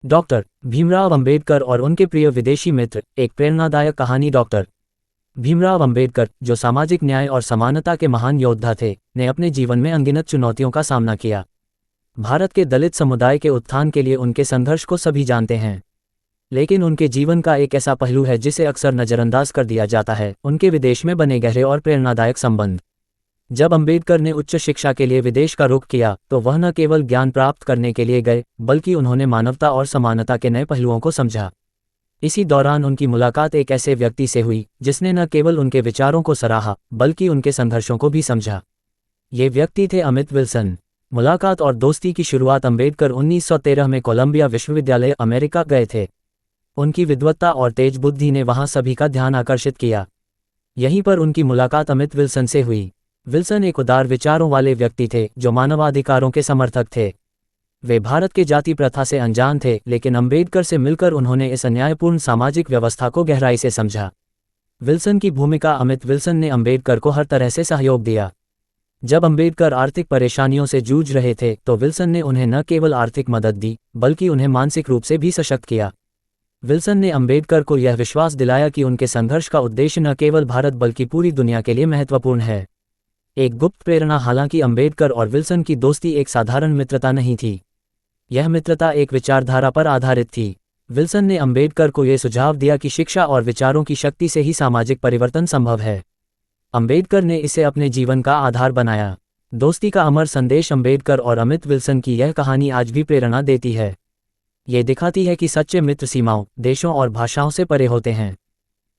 Doctor Bhimrao Ambedkar और उनके प्रिय विदेशी मित्र, एक प्रेरणादायक कहानी। डॉक्टर भीमराव अंबेडकर, जो सामाजिक न्याय और समानता के महान योद्धा थे, ने अपने जीवन में अनगिनत चुनौतियों का सामना किया। भारत के दलित समुदाय के उत्थान के लिए उनके संघर्ष को सभी जानते हैं, लेकिन उनके जीवन का एक ऐसा पहलू है जिसे अक्सर नज़रअंदाज कर दिया जाता है, उनके विदेश में बने गहरे और प्रेरणादायक संबंध। जब अंबेडकर ने उच्च शिक्षा के लिए विदेश का रुख किया, तो वह न केवल ज्ञान प्राप्त करने के लिए गए, बल्कि उन्होंने मानवता और समानता के नए पहलुओं को समझा। इसी दौरान उनकी मुलाकात एक ऐसे व्यक्ति से हुई जिसने न केवल उनके विचारों को सराहा, बल्कि उनके संघर्षों को भी समझा। ये व्यक्ति थे अमित विल्सन। मुलाकात और दोस्ती की शुरुआत अंबेडकर 1913 में कोलंबिया विश्वविद्यालय, अमेरिका गए थे। उनकी विद्वत्ता और तेज बुद्धि ने वहां सभी का ध्यान आकर्षित किया। यहीं पर उनकी मुलाकात अमित विल्सन से हुई। विल्सन एक उदार विचारों वाले व्यक्ति थे जो मानवाधिकारों के समर्थक थे। वे भारत के जाति प्रथा से अनजान थे, लेकिन अंबेडकर से मिलकर उन्होंने इस अन्यायपूर्ण सामाजिक व्यवस्था को गहराई से समझा। विल्सन की भूमिका। अमित विल्सन ने अंबेडकर को हर तरह से सहयोग दिया। जब अंबेडकर आर्थिक परेशानियों से जूझ रहे थे, तो विल्सन ने उन्हें न केवल आर्थिक मदद दी, बल्कि उन्हें मानसिक रूप से भी सशक्त किया। विल्सन ने अंबेडकर को यह विश्वास दिलाया कि उनके संघर्ष का उद्देश्य न केवल भारत बल्कि पूरी दुनिया के लिए महत्वपूर्ण है। एक गुप्त प्रेरणा। हालांकि अंबेडकर और विल्सन की दोस्ती एक साधारण मित्रता नहीं थी, यह मित्रता एक विचारधारा पर आधारित थी। विल्सन ने अंबेडकर को यह सुझाव दिया कि शिक्षा और विचारों की शक्ति से ही सामाजिक परिवर्तन संभव है। अंबेडकर ने इसे अपने जीवन का आधार बनाया। दोस्ती का अमर संदेश। अंबेडकर और अमित विल्सन की यह कहानी आज भी प्रेरणा देती है। ये दिखाती है कि सच्चे मित्र सीमाओं, देशों और भाषाओं से परे होते हैं।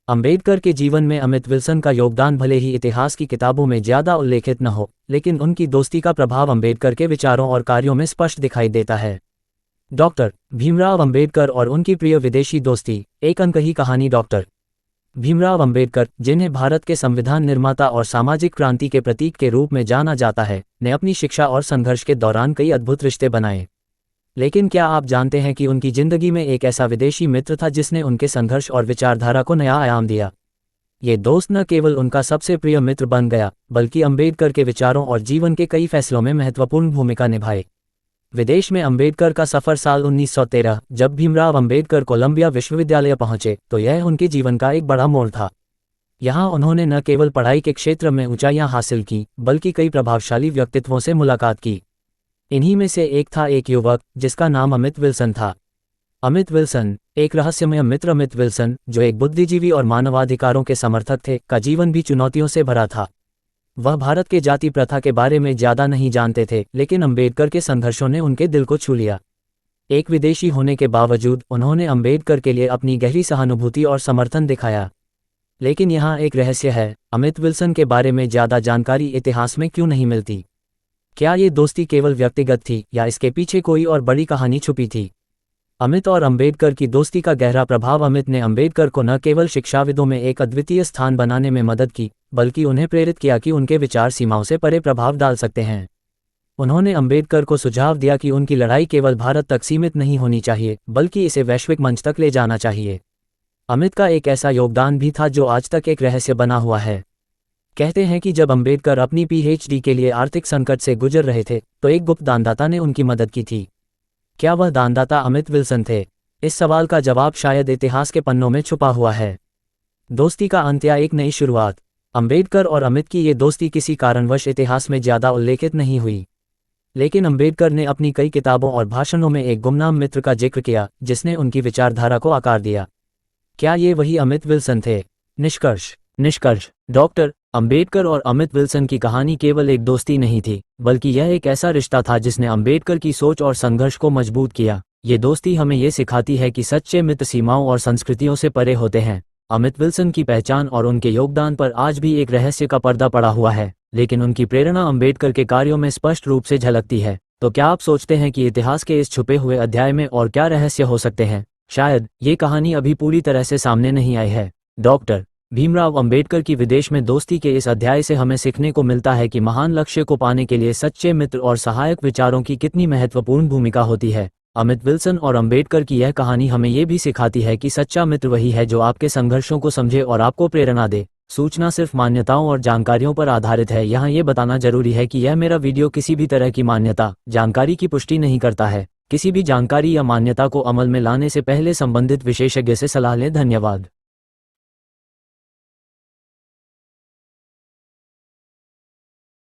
अंबेडकर के जीवन में अमित विल्सन का योगदान भले ही इतिहास की किताबों में ज़्यादा उल्लेखित न हो, लेकिन उनकी दोस्ती का प्रभाव अंबेडकर के विचारों और कार्यों में स्पष्ट दिखाई देता है। डॉक्टर भीमराव अंबेडकर और उनकी प्रिय विदेशी दोस्ती, एक अनकही कहानी। डॉक्टर भीमराव अंबेडकर, जिन्हें भारत के संविधान निर्माता और सामाजिक क्रांति के प्रतीक के रूप में जाना जाता है, ने अपनी शिक्षा और संघर्ष के दौरान कई अद्भुत रिश्ते बनाए। लेकिन क्या आप जानते हैं कि उनकी जिंदगी में एक ऐसा विदेशी मित्र था जिसने उनके संघर्ष और विचारधारा को नया आयाम दिया? ये दोस्त न केवल उनका सबसे प्रिय मित्र बन गया, बल्कि अंबेडकर के विचारों और जीवन के कई फैसलों में महत्वपूर्ण भूमिका निभाए। विदेश में अंबेडकर का सफ़र। साल 1913, जब भीमराव अंबेडकर कोलंबिया विश्वविद्यालय पहुंचे, तो यह उनके जीवन का एक बड़ा मोड़ था। यहाँ उन्होंने न केवल पढ़ाई के क्षेत्र में ऊंचाइयां हासिल की, बल्कि कई प्रभावशाली व्यक्तित्वों से मुलाकात की। इन्हीं में से एक था एक युवक जिसका नाम अमित विल्सन था। अमित विल्सन, एक रहस्यमय मित्र। अमित विल्सन, जो एक बुद्धिजीवी और मानवाधिकारों के समर्थक थे, का जीवन भी चुनौतियों से भरा था। वह भारत के जाति प्रथा के बारे में ज़्यादा नहीं जानते थे, लेकिन अंबेडकर के संघर्षों ने उनके दिल को छू लिया। एक विदेशी होने के बावजूद उन्होंने अंबेडकर के लिए अपनी गहरी सहानुभूति और समर्थन दिखाया। लेकिन यहाँ एक रहस्य है, अमित विल्सन के बारे में ज़्यादा जानकारी इतिहास में क्यों नहीं मिलती? क्या ये दोस्ती केवल व्यक्तिगत थी, या इसके पीछे कोई और बड़ी कहानी छुपी थी? अमित और अंबेडकर की दोस्ती का गहरा प्रभाव। अमित ने अंबेडकर को न केवल शिक्षाविदों में एक अद्वितीय स्थान बनाने में मदद की, बल्कि उन्हें प्रेरित किया कि उनके विचार सीमाओं से परे प्रभाव डाल सकते हैं। उन्होंने अंबेडकर को सुझाव दिया कि उनकी लड़ाई केवल भारत तक सीमित नहीं होनी चाहिए, बल्कि इसे वैश्विक मंच तक ले जाना चाहिए। अमित का एक ऐसा योगदान भी था जो आज तक एक रहस्य बना हुआ है। कहते हैं कि जब अंबेडकर अपनी पीएचडी के लिए आर्थिक संकट से गुजर रहे थे, तो एक गुप्त दानदाता ने उनकी मदद की थी। क्या वह दानदाता अमित विल्सन थे? इस सवाल का जवाब शायद इतिहास के पन्नों में छुपा हुआ है। दोस्ती का अंत या एक नई शुरुआत। अंबेडकर और अमित की ये दोस्ती किसी कारणवश इतिहास में ज़्यादा उल्लेखित नहीं हुई, लेकिन अंबेडकर ने अपनी कई किताबों और भाषणों में एक गुमनाम मित्र का जिक्र किया, जिसने उनकी विचारधारा को आकार दिया। क्या ये वही अमित विल्सन थे? निष्कर्ष। डॉक्टर अंबेडकर और अमित विल्सन की कहानी केवल एक दोस्ती नहीं थी, बल्कि यह एक ऐसा रिश्ता था जिसने अंबेडकर की सोच और संघर्ष को मजबूत किया। ये दोस्ती हमें ये सिखाती है कि सच्चे मित्र सीमाओं और संस्कृतियों से परे होते हैं। अमित विल्सन की पहचान और उनके योगदान पर आज भी एक रहस्य का पर्दा पड़ा हुआ है, लेकिन उनकी प्रेरणा अंबेडकर के कार्यों में स्पष्ट रूप से झलकती है। तो क्या आप सोचते हैं कि इतिहास के इस छुपे हुए अध्याय में और क्या रहस्य हो सकते हैं? शायद ये कहानी अभी पूरी तरह से सामने नहीं आई है। डॉक्टर भीमराव अंबेडकर की विदेश में दोस्ती के इस अध्याय से हमें सीखने को मिलता है कि महान लक्ष्य को पाने के लिए सच्चे मित्र और सहायक विचारों की कितनी महत्वपूर्ण भूमिका होती है। अमित विल्सन और अंबेडकर की यह कहानी हमें ये भी सिखाती है कि सच्चा मित्र वही है जो आपके संघर्षों को समझे और आपको प्रेरणा दे। सूचना सिर्फ मान्यताओं और जानकारियों पर आधारित है। यहाँ ये बताना जरूरी है कि यह मेरा वीडियो किसी भी तरह की मान्यता, जानकारी की पुष्टि नहीं करता है। किसी भी जानकारी या मान्यता को अमल में लाने से पहले संबंधित विशेषज्ञ से सलाह लें। धन्यवाद।